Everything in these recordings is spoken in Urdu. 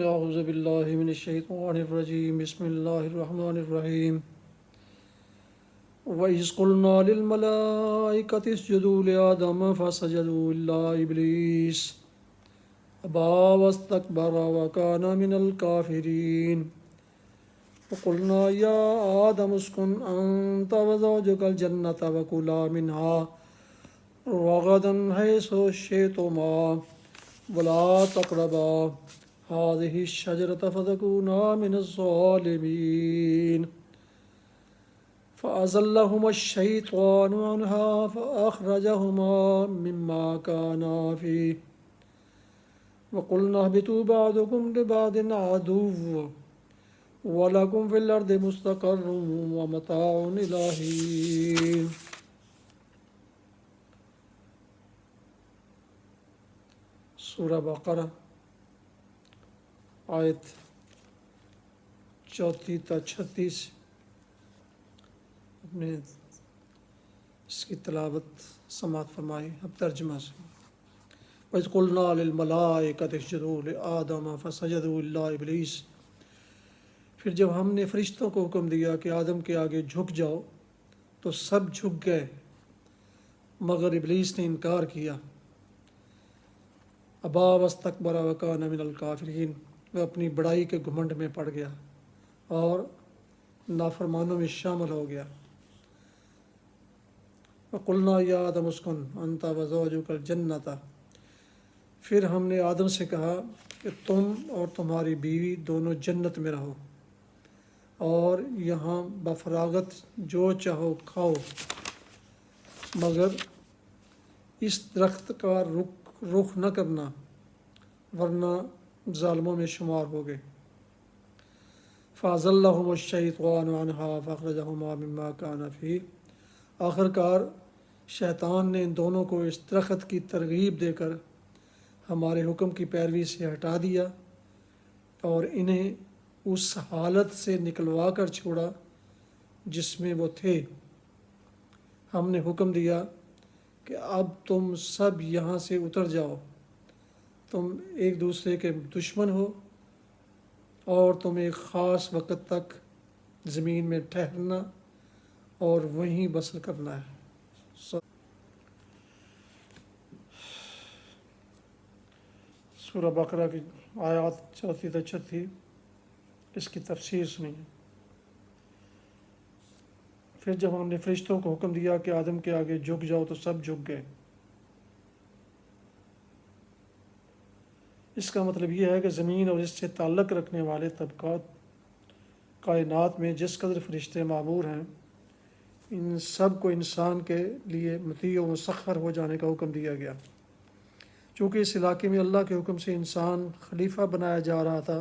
اعوذ باللہ من الشیطان الرجیم بسم اللہ الرحمن الرحیم وَإِذْ قُلْنَا لِلْمَلَائِكَةِ اسْجُدُوا لِآدَمَ فَسَجَدُوا إِلَّا إِبْلِيسَ أَبَى وَاسْتَكْبَرَ وَكَانَ مِنَ الْكَافِرِينَ وَقُلْنَا يَا آدَمُ اسْكُنْ أَنْتَ وَزَوْجُكَ الْجَنَّةَ وَكُلَا مِنْهَا رَغَدًا حَيْثُ شِئْتُمَا وَلَا تَقْرَبَا هذه الشجرة فتكونا من الظالمين فأزلهما الشيطان عنها فأخرجهما مما كانا فيه وقلنا اهبطوا بعضكم لبعض عدو ولكم في الأرض مستقر ومتاع إلى حين سورہ بقرہ آیت 34 تا 36 اپنے اس کی تلاوت سماعت فرمائی. اب ترجمہ سے وَإِذْ قُلْنَا لِلْمَلَائِكَةِ اسْجُدُوا لِآدَمَ فَسَجَدُوا إِلَّا إِبْلِيسَ. پھر جب ہم نے فرشتوں کو حکم دیا کہ آدم کے آگے جھک جاؤ تو سب جھک گئے مگر ابلیس نے انکار کیا. ابا واستکبر وکان من الکافرین. وہ اپنی بڑائی کے گھمنڈ میں پڑ گیا اور نافرمانوں میں شامل ہو گیا. وَقُلْنَا يَا آدَمُ اسْكُنْ أَنْتَ وَزَوْجُكَ الْجَنَّةَ. پھر ہم نے آدم سے کہا کہ تم اور تمہاری بیوی دونوں جنت میں رہو اور یہاں بفراغت جو چاہو کھاؤ مگر اس درخت کا رخ نہ کرنا ورنہ ظالموں میں شمار ہو گئے. فَأَزَلَّهُمُ الشَّيْطَانُ عَنْهَا فَأَخْرَجَهُمَا مِمَّا كَانَ فِيهِ. آخرکار شیطان نے ان دونوں کو اس درخت کی ترغیب دے کر ہمارے حکم کی پیروی سے ہٹا دیا اور انہیں اس حالت سے نکلوا کر چھوڑا جس میں وہ تھے. ہم نے حکم دیا کہ اب تم سب یہاں سے اتر جاؤ. تم ایک دوسرے کے دشمن ہو اور تم ایک خاص وقت تک زمین میں ٹھہرنا اور وہیں بسر کرنا ہے. سورہ بقرہ کی آیات 34 تا 36 اس کی تفسیر سنیے. پھر جب ہم نے فرشتوں کو حکم دیا کہ آدم کے آگے جھک جاؤ تو سب جھک گئے. اس کا مطلب یہ ہے کہ زمین اور اس سے تعلق رکھنے والے طبقات کائنات میں جس قدر فرشتے معمور ہیں ان سب کو انسان کے لیے مطیع و مسخر ہو جانے کا حکم دیا گیا. چونکہ اس علاقے میں اللہ کے حکم سے انسان خلیفہ بنایا جا رہا تھا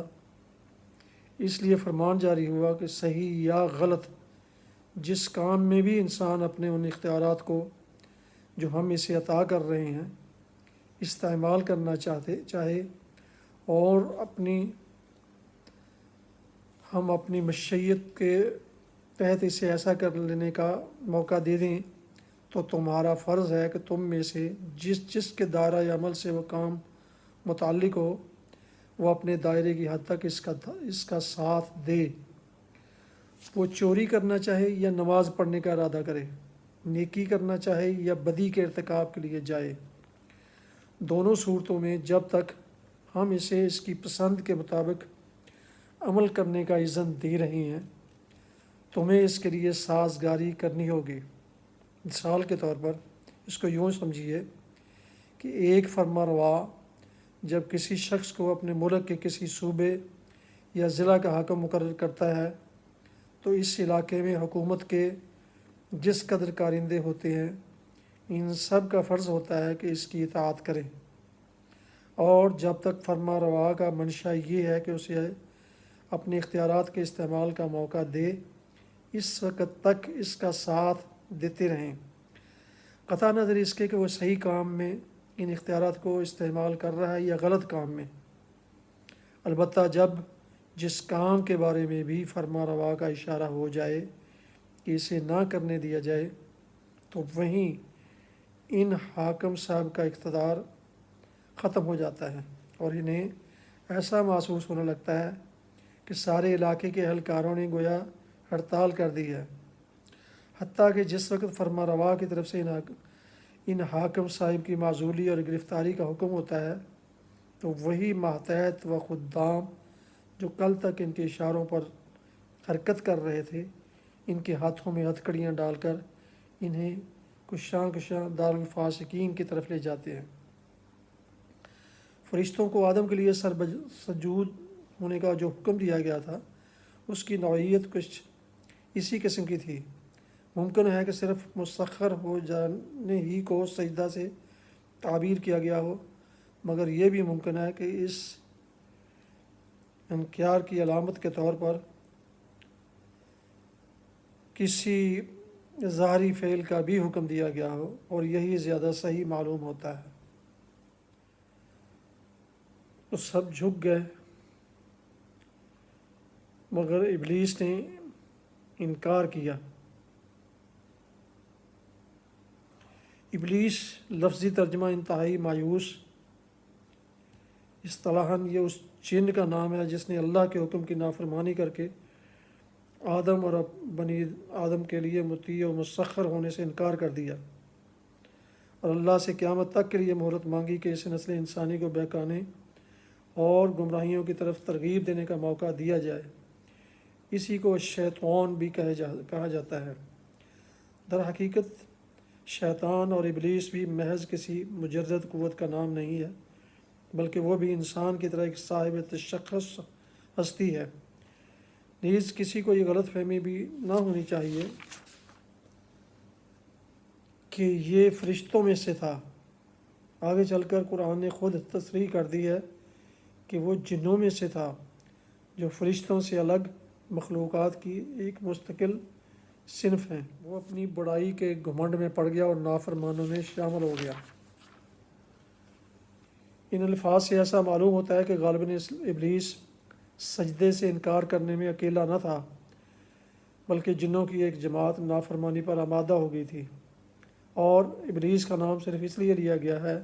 اس لیے فرمان جاری ہوا کہ صحیح یا غلط جس کام میں بھی انسان اپنے ان اختیارات کو جو ہم اسے عطا کر رہے ہیں استعمال کرنا چاہے اور ہم اپنی مشیت کے تحت اسے ایسا کر لینے کا موقع دے دیں تو تمہارا فرض ہے کہ تم میں سے جس کے دائرۂ عمل سے وہ کام متعلق ہو وہ اپنے دائرے کی حد تک اس کا ساتھ دے. وہ چوری کرنا چاہے یا نماز پڑھنے کا ارادہ کرے، نیکی کرنا چاہے یا بدی کے ارتکاب کے لیے جائے. دونوں صورتوں میں جب تک ہم اسے اس کی پسند کے مطابق عمل کرنے کا اذن دے رہے ہیں تمہیں اس کے لیے سازگاری کرنی ہوگی. مثال کے طور پر اس کو یوں سمجھیے کہ ایک فرما روا جب کسی شخص کو اپنے ملک کے کسی صوبے یا ضلع کا حاکم مقرر کرتا ہے تو اس علاقے میں حکومت کے جس قدر کارندے ہوتے ہیں ان سب کا فرض ہوتا ہے کہ اس کی اطاعت کریں. اور جب تک فرما روا کا منشا یہ ہے کہ اسے اپنے اختیارات کے استعمال کا موقع دے اس وقت تک اس کا ساتھ دیتے رہیں قطع نظر اس کے کہ وہ صحیح کام میں ان اختیارات کو استعمال کر رہا ہے یا غلط کام میں. البتہ جب جس کام کے بارے میں بھی فرما روا کا اشارہ ہو جائے کہ اسے نہ کرنے دیا جائے تو وہیں ان حاکم صاحب کا اقتدار ختم ہو جاتا ہے اور انہیں ایسا محسوس ہونے لگتا ہے کہ سارے علاقے کے اہلکاروں نے گویا ہڑتال کر دی ہے، حتیٰ کہ جس وقت فرما روا کی طرف سے ان حاکم صاحب کی معزولی اور گرفتاری کا حکم ہوتا ہے تو وہی ماتحت و خدام جو کل تک ان کے اشاروں پر حرکت کر رہے تھے، ان کے ہاتھوں میں ہتھکڑیاں ڈال کر انہیں کشاں کشاں دارالفاسقین کی طرف لے جاتے ہیں۔ فرشتوں کو آدم کے لیے سجود ہونے کا جو حکم دیا گیا تھا، اس کی نوعیت کچھ اسی قسم کی تھی۔ ممکن ہے کہ صرف مسخر ہو جانے ہی کو سجدہ سے تعبیر کیا گیا ہو، مگر یہ بھی ممکن ہے کہ اس انکار کی علامت کے طور پر کسی ظاہری فعل کا بھی حکم دیا گیا ہو، اور یہی زیادہ صحیح معلوم ہوتا ہے۔ تو سب جھک گئے، مگر ابلیس نے انکار کیا۔ ابلیس لفظی ترجمہ انتہائی مایوس، اصطلاحاً یہ اس جن کا نام ہے جس نے اللہ کے حکم کی نافرمانی کر کے آدم اور بنی آدم کے لیے مطیع و مسخر ہونے سے انکار کر دیا، اور اللہ سے قیامت تک کے لیے مہلت مانگی کہ اس نسل انسانی کو بہکانے اور گمراہیوں کی طرف ترغیب دینے کا موقع دیا جائے۔ اسی کو شیطان بھی کہا جاتا ہے۔ در حقیقت شیطان اور ابلیس بھی محض کسی مجرد قوت کا نام نہیں ہے، بلکہ وہ بھی انسان کی طرح ایک صاحب تشخص ہستی ہے۔ نیز کسی کو یہ غلط فہمی بھی نہ ہونی چاہیے کہ یہ فرشتوں میں سے تھا۔ آگے چل کر قرآن نے خود تصریح کر دی ہے کہ وہ جنوں میں سے تھا، جو فرشتوں سے الگ مخلوقات کی ایک مستقل صنف ہیں۔ وہ اپنی بڑائی کے گھمنڈ میں پڑ گیا اور نافرمانوں میں شامل ہو گیا۔ ان الفاظ سے ایسا معلوم ہوتا ہے کہ غالباً ابلیس سجدے سے انکار کرنے میں اکیلا نہ تھا، بلکہ جنوں کی ایک جماعت نافرمانی پر آمادہ ہو گئی تھی، اور ابلیس کا نام صرف اس لیے لیا گیا ہے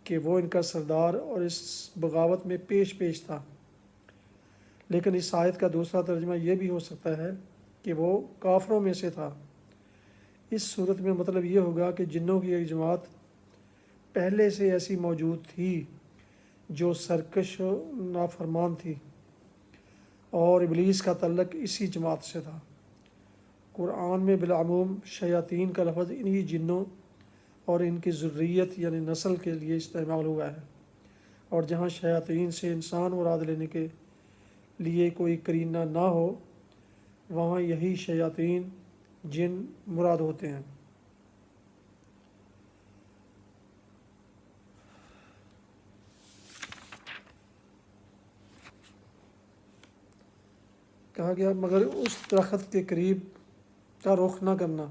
کہ وہ ان کا سردار اور اس بغاوت میں پیش تھا۔ لیکن اس آیت کا دوسرا ترجمہ یہ بھی ہو سکتا ہے کہ وہ کافروں میں سے تھا۔ اس صورت میں مطلب یہ ہوگا کہ جنوں کی ایک جماعت پہلے سے ایسی موجود تھی جو سرکش و نافرمان تھی، اور ابلیس کا تعلق اسی جماعت سے تھا۔ قرآن میں بالعموم شیاطین کا لفظ انہی جنوں اور ان کی ذریت یعنی نسل کے لیے استعمال ہوا ہے، اور جہاں شیاطین سے انسان مراد لینے کے لیے کوئی قرینہ نہ ہو، وہاں یہی شیاطین جن مراد ہوتے ہیں۔ کہا گیا مگر اس درخت کے قریب کا رخ نہ کرنا۔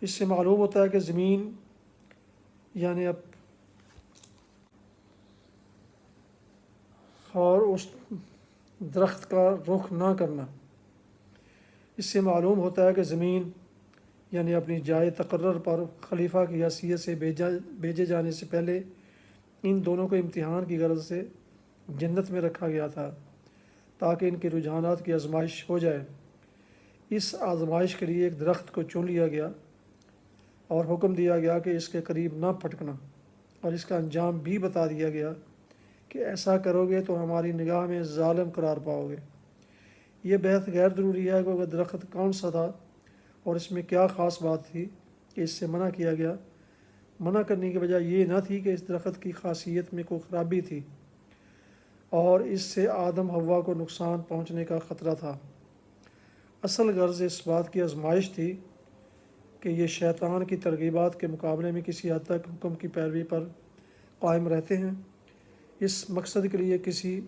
اس سے معلوم ہوتا ہے کہ زمین یعنی اور اس درخت کا رخ نہ کرنا۔ اس سے معلوم ہوتا ہے کہ زمین یعنی اپنی جائے تقرر پر خلیفہ کی حیثیت سے بھیجے جانے سے پہلے ان دونوں کو امتحان کی غرض سے جنت میں رکھا گیا تھا، تاکہ ان کے رجحانات کی آزمائش ہو جائے۔ اس آزمائش کے لیے ایک درخت کو چن لیا گیا اور حکم دیا گیا کہ اس کے قریب نہ پھٹکنا، اور اس کا انجام بھی بتا دیا گیا کہ ایسا کرو گے تو ہماری نگاہ میں ظالم قرار پاؤ گے۔ یہ بحث غیر ضروری ہے کہ وہ درخت کون سا تھا اور اس میں کیا خاص بات تھی کہ اس سے منع کیا گیا۔ منع کرنے کی وجہ یہ نہ تھی کہ اس درخت کی خاصیت میں کوئی خرابی تھی اور اس سے آدم حوا کو نقصان پہنچنے کا خطرہ تھا۔ اصل غرض اس بات کی آزمائش تھی کہ یہ شیطان کی ترغیبات کے مقابلے میں کسی حد تک حکم کی پیروی پر قائم رہتے ہیں۔ اس مقصد کے لیے کسی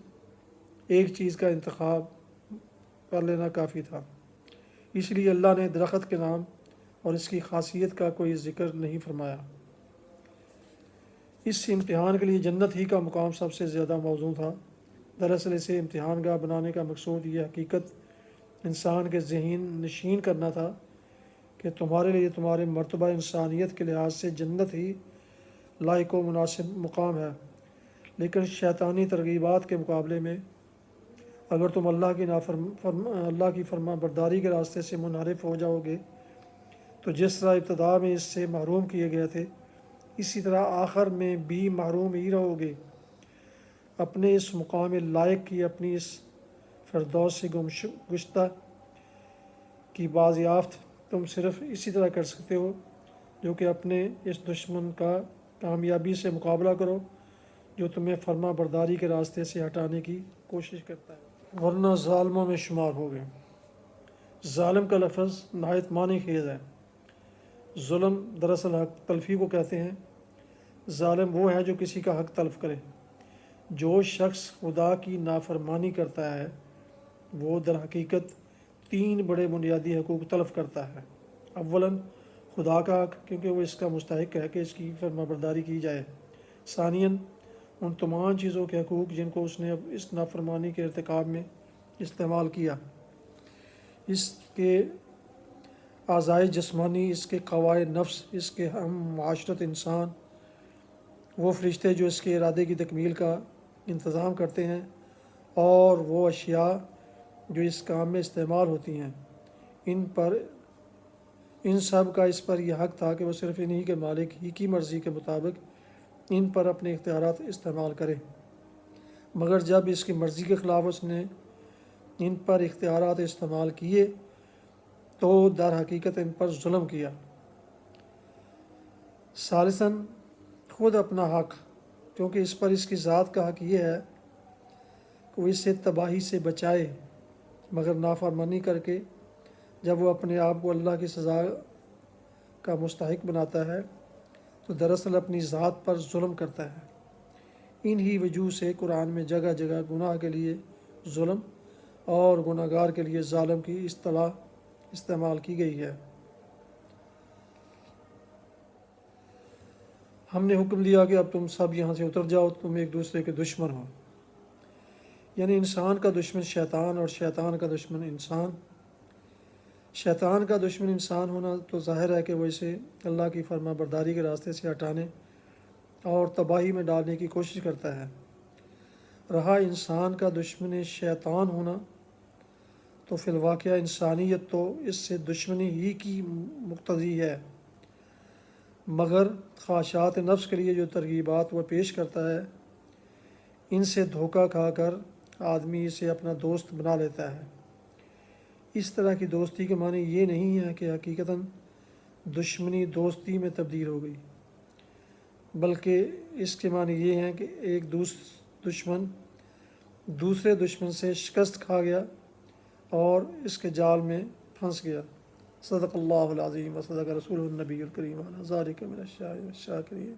ایک چیز کا انتخاب کر لینا کافی تھا، اس لیے اللہ نے درخت کے نام اور اس کی خاصیت کا کوئی ذکر نہیں فرمایا۔ اس امتحان کے لیے جنت ہی کا مقام سب سے زیادہ موزوں تھا۔ دراصل اسے امتحان گاہ بنانے کا مقصود یہ حقیقت انسان کے ذہن نشین کرنا تھا کہ تمہارے لیے تمہارے مرتبہ انسانیت کے لحاظ سے جنت ہی لائق و مناسب مقام ہے، لیکن شیطانی ترغیبات کے مقابلے میں اگر تم اللہ کی فرما برداری کے راستے سے منحرف ہو جاؤ گے تو جس طرح ابتدا میں اس سے محروم کیے گئے تھے اسی طرح آخر میں بھی محروم ہی رہو گے۔ اپنے اس مقام لائق کی، اپنی اس فردوس سے گشتہ کی بازیافت تم صرف اسی طرح کر سکتے ہو جو کہ اپنے اس دشمن کا کامیابی سے مقابلہ کرو جو تمہیں فرما برداری کے راستے سے ہٹانے کی کوشش کرتا ہے، ورنہ ظالموں میں شمار ہوگے۔ ظالم کا لفظ نہایت معنی خیز ہے۔ ظلم دراصل حق تلفی کو کہتے ہیں۔ ظالم وہ ہے جو کسی کا حق تلف کرے۔ جو شخص خدا کی نافرمانی کرتا ہے وہ در حقیقت 3 بڑے بنیادی حقوق تلف کرتا ہے۔ اولاً خدا کا حق، کیونکہ وہ اس کا مستحق ہے کہ اس کی فرما برداری کی جائے۔ ثانیاً ان تمام چیزوں کے حقوق جن کو اس نے اب اس نافرمانی کے ارتکاب میں استعمال کیا، اس کے اعضائے جسمانی، اس کے قوائے نفس، اس کے ہم معاشرت انسان، وہ فرشتے جو اس کے ارادے کی تکمیل کا انتظام کرتے ہیں، اور وہ اشیاء جو اس کام میں استعمال ہوتی ہیں، ان سب کا اس پر یہ حق تھا کہ وہ صرف انہی کے مالک ہی کی مرضی کے مطابق ان پر اپنے اختیارات استعمال کرے، مگر جب اس کی مرضی کے خلاف اس نے ان پر اختیارات استعمال کیے تو در حقیقت ان پر ظلم کیا۔ ثالثاً خود اپنا حق، کیونکہ اس پر اس کی ذات کا حق یہ ہے کہ وہ اسے تباہی سے بچائے، مگر نافرمانی کر کے جب وہ اپنے آپ کو اللہ کی سزا کا مستحق بناتا ہے تو دراصل اپنی ذات پر ظلم کرتا ہے۔ انہی وجوہ سے قرآن میں جگہ جگہ گناہ کے لیے ظلم اور گناہ گار کے لیے ظالم کی اصطلاح استعمال کی گئی ہے۔ ہم نے حکم دیا کہ اب تم سب یہاں سے اتر جاؤ، تم ایک دوسرے کے دشمن ہو، یعنی انسان کا دشمن شیطان اور شیطان کا دشمن انسان۔ شیطان کا دشمن انسان ہونا تو ظاہر ہے کہ وہ اسے اللہ کی فرما برداری کے راستے سے ہٹانے اور تباہی میں ڈالنے کی کوشش کرتا ہے۔ رہا انسان کا دشمن شیطان ہونا تو فی الواقعہ انسانیت تو اس سے دشمنی ہی کی مقتضی ہے، مگر خواہشات نفس کے لیے جو ترغیبات وہ پیش کرتا ہے ان سے دھوکہ کھا کر آدمی اسے اپنا دوست بنا لیتا ہے۔ اس طرح کی دوستی کے معنی یہ نہیں ہے کہ حقیقتاً دشمنی دوستی میں تبدیل ہو گئی، بلکہ اس کے معنی یہ ہیں کہ ایک دشمن دوسرے دشمن سے شکست کھا گیا اور اس کے جال میں پھنس گیا۔ صدق اللہ العظیم و صدق رسول النبی الکریم علی ذالک من الشاہدین والشاکرین۔